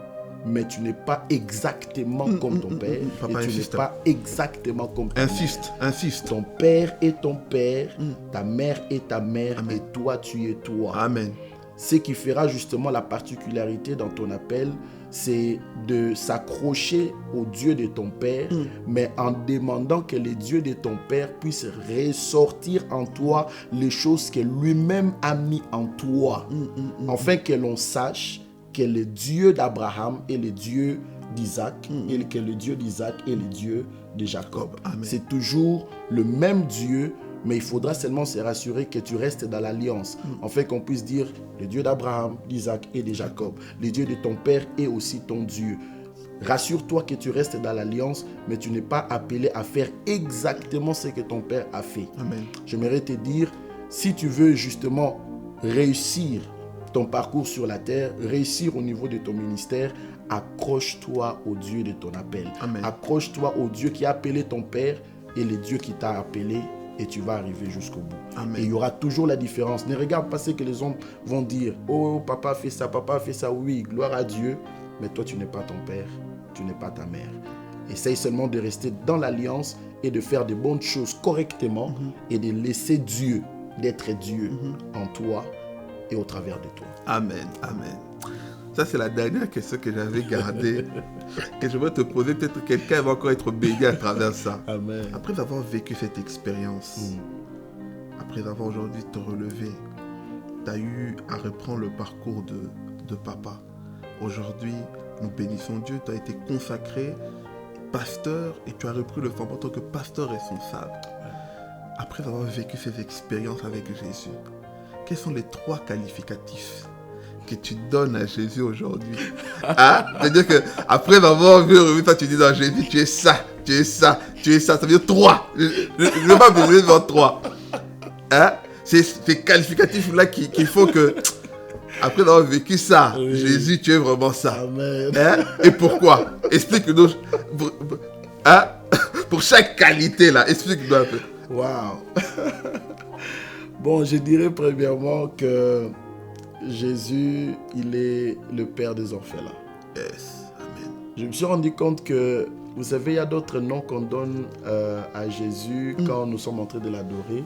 mais tu n'es pas exactement comme ton père. Papa, et tu n'es pas exactement comme ta insiste. Ton père est ton père, ta mère est ta mère, Amen. et toi, tu es toi. Amen. Ce qui fera justement la particularité dans ton appel, c'est de s'accrocher au Dieu de ton père, mais en demandant que le Dieu de ton père puisse ressortir en toi les choses que lui-même a mis en toi, afin que l'on sache que le Dieu d'Abraham est le Dieu d'Isaac, et que le Dieu d'Isaac est le Dieu de Jacob. C'est toujours le même Dieu, mais il faudra seulement se rassurer que tu restes dans l'alliance, afin qu'on puisse dire le Dieu d'Abraham, d'Isaac et de Jacob. Le Dieu de ton père est aussi ton Dieu. Rassure-toi que tu restes dans l'alliance, mais tu n'es pas appelé à faire exactement ce que ton père a fait. Amen. J'aimerais te dire, si tu veux justement réussir ton parcours sur la terre, réussir au niveau de ton ministère, accroche-toi au Dieu de ton appel. Amen. Accroche-toi au Dieu qui a appelé ton père et le Dieu qui t'a appelé, et tu vas arriver jusqu'au bout. Amen. Et il y aura toujours la différence. Ne regarde pas ce que les hommes vont dire. Oh, papa fait ça, papa fait ça. Oui, gloire à Dieu. Mais toi, tu n'es pas ton père, tu n'es pas ta mère. Essaye seulement de rester dans l'alliance et de faire des bonnes choses correctement et de laisser Dieu, d'être Dieu en toi et au travers de toi. Amen, amen. Ça, c'est la dernière question que j'avais gardée, que je vais te poser. Peut-être que quelqu'un va encore être béni à travers ça. Amen. Après avoir vécu cette expérience, après avoir aujourd'hui te relevé, tu as eu à reprendre le parcours de papa. Aujourd'hui, nous bénissons Dieu, tu as été consacré pasteur et tu as repris le flambeau en tant que pasteur responsable. Après avoir vécu ces expériences avec Jésus, quels sont les 3 qualificatifs que tu donnes à Jésus aujourd'hui? C'est-à-dire qu'après avoir vu ça, tu dis dans Jésus, tu es ça, tu es ça, tu es ça. Ça veut dire 3. Je ne vais pas besoin de 3. C'est ces qualificatifs-là qu'il faut que, après avoir vécu ça, oui. Jésus, tu es vraiment ça. Amen. Et pourquoi? Explique-nous. Pour chaque qualité, là, explique-nous un peu. Waouh. Bon, je dirais premièrement que Jésus, il est le Père des orphelins. Yes. Amen. Je me suis rendu compte que, vous savez, il y a d'autres noms qu'on donne à Jésus quand nous sommes en train de l'adorer.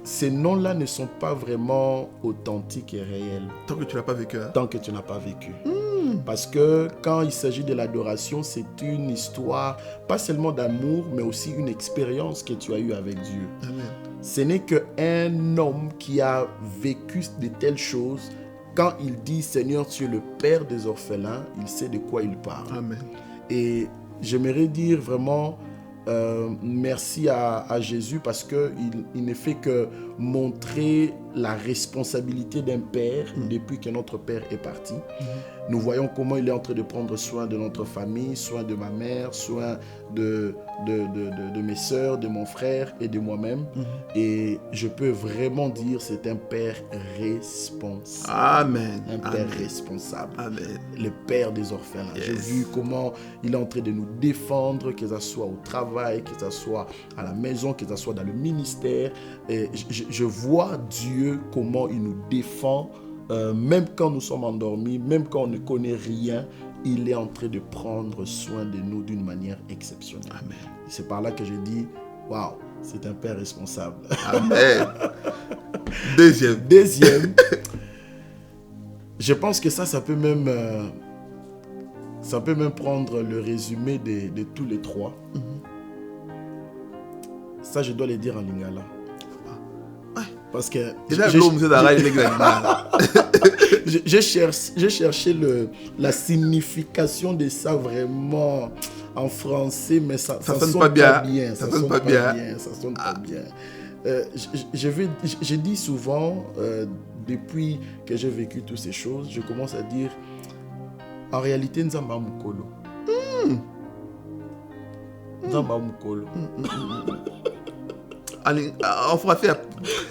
Ces noms-là ne sont pas vraiment authentiques et réels. Tant que tu n'as pas vécu. Tant que tu n'as pas vécu. Parce que quand il s'agit de l'adoration, c'est une histoire, pas seulement d'amour, mais aussi une expérience que tu as eue avec Dieu. Amen. Ce n'est qu'un homme qui a vécu de telles choses. Quand il dit « Seigneur, tu es le Père des orphelins », il sait de quoi il parle. Amen. Et j'aimerais dire vraiment merci à Jésus parce qu'il ne fait que montrer la responsabilité d'un père depuis que notre père est parti. Nous voyons comment il est en train de prendre soin de notre famille, soin de ma mère, soin de mes soeurs, de mon frère et de moi-même. Et je peux vraiment dire c'est un père responsable. Amen. Un père responsable. Amen. Le père des orphelins. Yes. J'ai vu comment il est en train de nous défendre, que ce soit au travail, que ce soit à la maison, que ce soit dans le ministère. Et je vois Dieu comment il nous défend. Même quand nous sommes endormis, même quand on ne connaît rien, il est en train de prendre soin de nous d'une manière exceptionnelle. Amen. C'est par là que je dis, waouh, c'est un père responsable. Amen. Deuxième. Je pense que ça peut même prendre le résumé de tous les 3. Ça, je dois le dire en lingala. Parce que j'ai cherché la signification de ça vraiment en français, mais ça sonne pas bien. Ça sonne pas bien. Je dis souvent, depuis que j'ai vécu toutes ces choses, je commence à dire, en réalité, Nzamba Mukolo. Nzamba Mukolo. En français,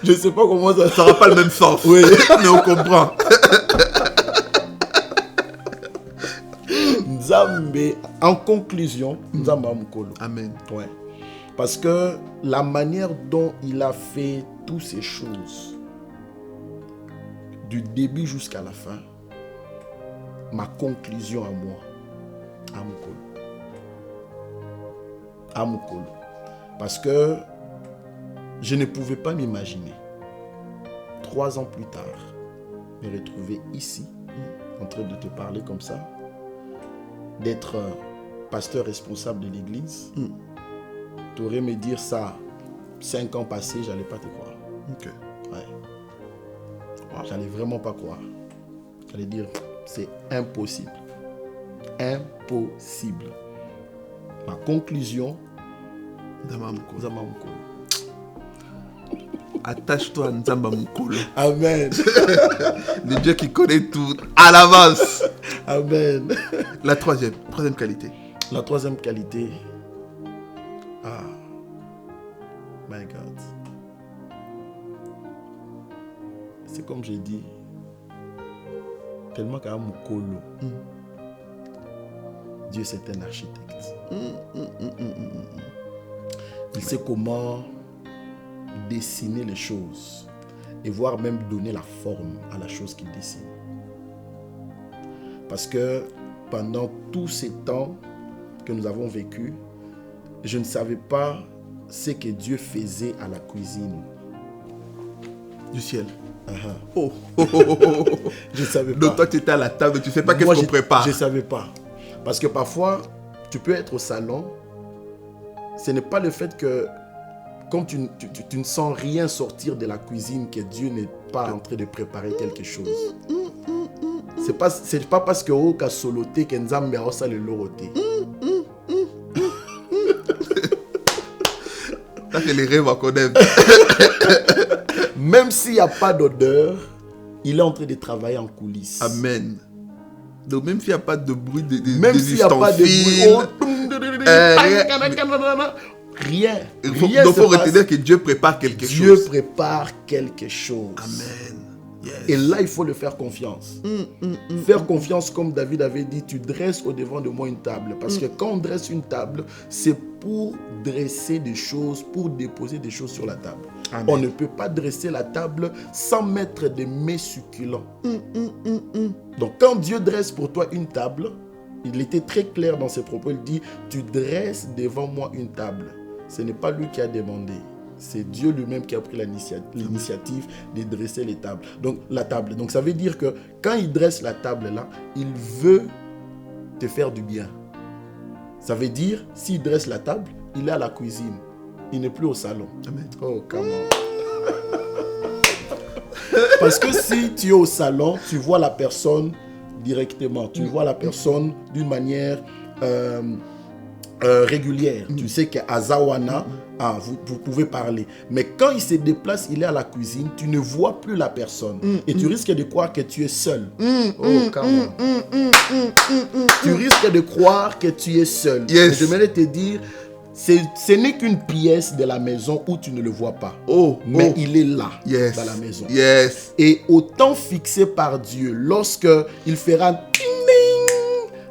je ne sais pas comment ça n'aura pas le même sens. Oui. Mais on comprend. Nzambe, en conclusion, Nzamba Mukolo. Amen. Ouais. Parce que la manière dont il a fait toutes ces choses, du début jusqu'à la fin, ma conclusion à moi, Amukolo. Parce que je ne pouvais pas m'imaginer, 3 ans plus tard, me retrouver ici, en train de te parler comme ça, d'être pasteur responsable de l'église. Tu aurais me dire ça 5 ans passés, je n'allais pas te croire. Ok. Ouais. Wow. J'allais vraiment pas croire. J'allais dire, c'est impossible. Impossible. Ma conclusion, Nzamba Mukolo. Attache-toi à Nzamba Mukolo. Amen. Le Dieu qui connaît tout à l'avance. Amen. La troisième qualité. La troisième qualité. My God. C'est comme j'ai dit. Tellement qu'à Mukolo, Dieu c'est un architecte. Il sait comment dessiner les choses et voire même donner la forme à la chose qu'il dessine. Parce que pendant tous ces temps que nous avons vécu, je ne savais pas ce que Dieu faisait à la cuisine. Du ciel. Uh-huh. Oh, oh, oh, oh, oh. Je ne savais pas. Donc toi, tu étais à la table, tu ne sais pas qu'est-ce qu'on prépare. Je ne savais pas. Parce que parfois, tu peux être au salon. Ce n'est pas le fait que, comme tu ne sens rien sortir de la cuisine, que Dieu n'est pas en train de préparer quelque chose. C'est pas parce que au ka soloté que Nzambe a osa le loroté. Ça, c'est les rêves qu'on aime. Même s'il n'y a pas d'odeur, il est en train de travailler en coulisses. Amen. Donc même s'il n'y a pas de bruit même s'il n'y a pas de bruit, rien. Il faut retenir que Dieu prépare quelque chose. Dieu prépare quelque chose. Amen. Yes. Et là, il faut le faire confiance. Faire confiance, comme David avait dit, tu dresses au devant de moi une table. Parce que quand on dresse une table, c'est pour dresser des choses, pour déposer des choses sur la table. Amen. On ne peut pas dresser la table sans mettre des mets succulents. Donc, quand Dieu dresse pour toi une table, il était très clair dans ses propos. Il dit, tu dresses devant moi une table. Ce n'est pas lui qui a demandé. C'est Dieu lui-même qui a pris l'initiative de dresser les tables. Donc, la table. Donc, ça veut dire que quand il dresse la table là, il veut te faire du bien. Ça veut dire, s'il dresse la table, il est à la cuisine. Il n'est plus au salon. Amen. Oh, come on. Parce que si tu es au salon, tu vois la personne directement. Tu vois la personne d'une manière régulière. Tu sais qu'à Zawana, vous pouvez parler. Mais quand il se déplace, il est à la cuisine, tu ne vois plus la personne. Et tu risques de croire que tu es seul. Oh, come on. Tu risques de croire que tu es seul. Yes. Je voudrais te dire, ce n'est qu'une pièce de la maison où tu ne le vois pas. Mais il est là, dans la maison. Yes. Et au temps fixé par Dieu, lorsque il fera ding,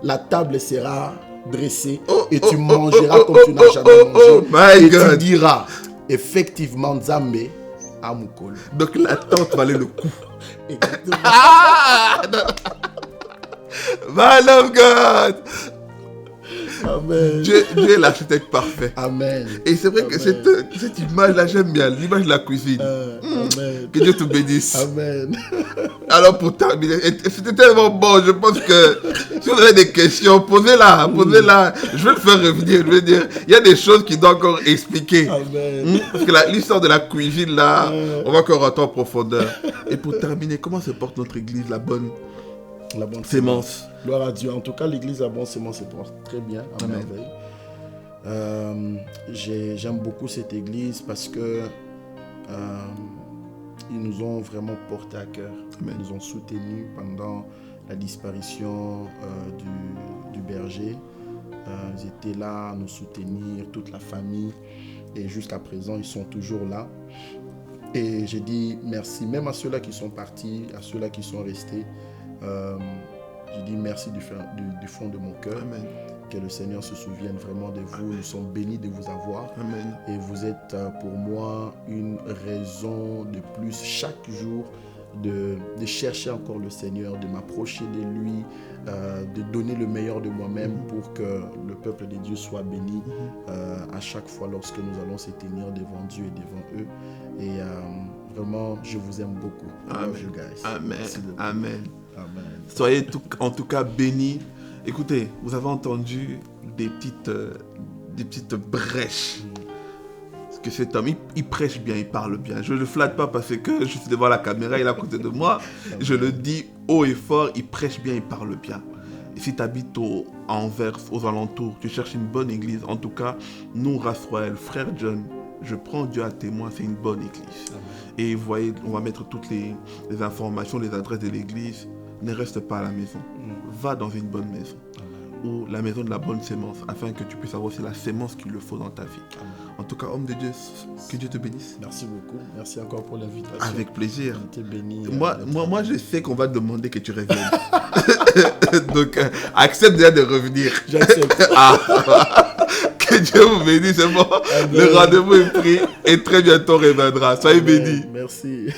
la table sera dressée et tu mangeras comme tu n'as jamais mangé. Et tu diras, effectivement, Nzambe a mukolo. Donc l'attente valait le coup. Exactement. Man of God. Amen. Dieu est l'architecte parfait. Amen. Et c'est vrai que cette image-là, j'aime bien, l'image de la cuisine. Amen. Que Dieu te bénisse. Amen. Alors pour terminer, c'était tellement bon, je pense que si vous avez des questions, posez-la. Je vais le faire revenir, je veux dire, il y a des choses qu'il doit encore expliquer. Amen. Parce que l'histoire de la cuisine, là, on va encore rentrer en profondeur. Et pour terminer, comment se porte notre église, la bonne sémence? Gloire à Dieu. En tout cas, l'église à bonne sémence se porte très bien, à Amen. merveille. J'aime beaucoup cette église parce que ils nous ont vraiment porté à cœur. Amen. Ils nous ont soutenus pendant la disparition du berger. Ils étaient là à nous soutenir, toute la famille. Et jusqu'à présent, ils sont toujours là. Et j'ai dit merci, même à ceux-là qui sont partis, à ceux-là qui sont restés. Je dis merci du fond de mon cœur. Amen. Que le Seigneur se souvienne vraiment de vous. Amen. Nous sommes bénis de vous avoir. Amen. Et vous êtes pour moi une raison de plus chaque jour de chercher encore le Seigneur, de m'approcher de lui, de donner le meilleur de moi-même pour que le peuple de Dieu soit béni à chaque fois lorsque nous allons se tenir devant Dieu et devant eux. Et vraiment, je vous aime beaucoup. Amen. Love you guys. Amen. Amen. Amen. Soyez en tout cas bénis. Écoutez, vous avez entendu des petites brèches. Parce que cet homme, il prêche bien, il parle bien. Je ne le flatte pas parce que je suis devant la caméra, il est à côté de moi. Je le dis haut et fort, il prêche bien, il parle bien. Et si tu habites à Anvers, aux alentours, tu cherches une bonne église, en tout cas, nous, Race Royale, frère John, je prends Dieu à témoin, c'est une bonne église. Amen. Et vous voyez, on va mettre toutes les informations, les adresses de l'église. Ne reste pas à la maison. Va dans une bonne maison. Ou la maison de la bonne sémence, afin que tu puisses avoir aussi la sémence qu'il le faut dans ta vie. Amen. En tout cas, homme de Dieu, que Dieu te bénisse. Merci beaucoup. Merci encore pour l'invitation. Avec plaisir. Béni, moi, je sais qu'on va te demander que tu reviennes. Donc, accepte déjà de revenir. J'accepte. Que Dieu vous bénisse, c'est bon. Amen. Le rendez-vous est pris et très bientôt reviendra. Soyez bénis. Merci.